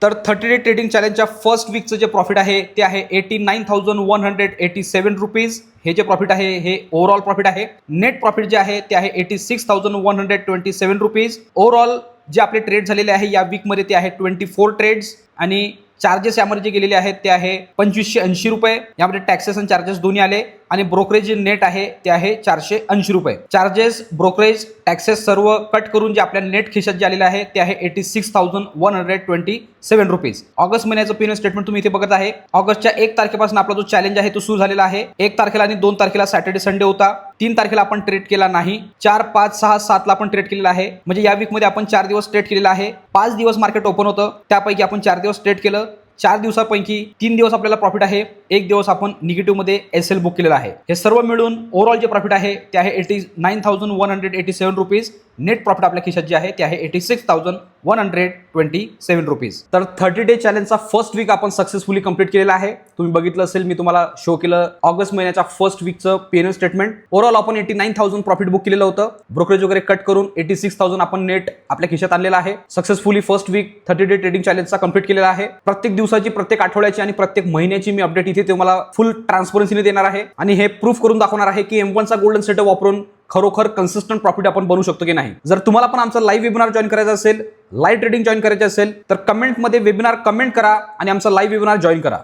तर 30 day trading चॅलेंजच्या first वीकचं जे profit आहे ते आहे 89,187 रुपीज. हे जे प्रॉफिट आहे हे ओव्हरऑल प्रॉफिट आहे. नेट प्रॉफिट जे आहे ते आहे 86,127 रुपीज. ओव्हरऑल जे आपले ट्रेड झालेले आहे या वीकमध्ये ते आहे 24 ट्रेड्स आणि चार्जेस यामध्ये जे गेलेले आहेत ते आहे 2580 रुपये. यामध्ये टॅक्सेस आणि चार्जेस दोन्ही आले आणि ब्रोकरेज जे नेट आहे ते आहे 480 रुपये. चार्जेस, ब्रोकरेज, टॅक्सेस सर्व कट करून जे आपल्या नेट खिशात जे आलेले आहे ते आहे 86,127 रुपीज. ऑगस्ट महिन्याचं पीएनएल स्टेटमेंट तुम्ही इथे बघत आहे. ऑगस्टच्या 1 तारखेपासून आपला जो चॅलेंज आहे तो सुरू झालेला आहे. 1 तारखेला आणि 2 तारखेला सॅटर्डे संडे होता. 3 तारखेला आपण ट्रेड केला नाही. 4, 5, 6, 7 ला आपण ट्रेड केलेला आहे. म्हणजे या वीकमध्ये आपण 4 दिवस ट्रेड केलेला आहे. 5 दिवस मार्केट ओपन होतं, त्यापैकी आपण 4 दिवस ट्रेड केलं. 4 दिवसापैकी 3 दिवस आपल्याला प्रॉफिट आहे, 1 दिवस आपण निगेटिव्ह मध्ये एसएल बुक केलेला आहे. हे सर्व मिळून ओव्हरऑल जे प्रॉफिट आहे ते आहे 89,187 रुपीज. नेट प्रॉफिट आपल्या खिशात जे आहे ते आहे 86,127 रुपीज. तर 30 डे चॅलेंजचा फर्स्ट वीक आपण सक्सेसफुली कंप्लीट केलेला आहे. तुम्ही बघितलं असेल, मी तुम्हाला शो केलं ऑगस्ट महिन्याच्या फर्स्ट वीकचं पीएनएल स्टेटमेंट. ओव्हरऑल आपण 89,000 प्रॉफिट बुक केलेलं होतं. ब्रोकरेज वगैरे कट करून 86,000 आपण नेट आपल्या खिशात आणलेला आहे. Successfully first week 30 day trading चॅलेंजचा कंप्लीट केलेला आहे. प्रत्येक दिवसाची, प्रत्येक आठवड्याची आणि प्रत्येक महिन्याची मी अपडेट इथे तुम्हाला फुल ट्रान्सपरन्सीने देणार आहे आणि हे प्रूफ करून दाखवणार आहे की M1 चा गोल्डन सेटअप वापरून खरोखर कन्सिस्टंट प्रॉफिट आपण बनवू शकतो की नाही. जर तुम्हाला पण आमचा लाईव्ह वेबिनार जॉईन करायचा असेल, लाईव्ह ट्रेडिंग जॉईन करायचे असेल तर कमेंटमध्ये वेबिनार कमेंट करा आणि आमचा लाईव्ह वेबिनार जॉईन करा.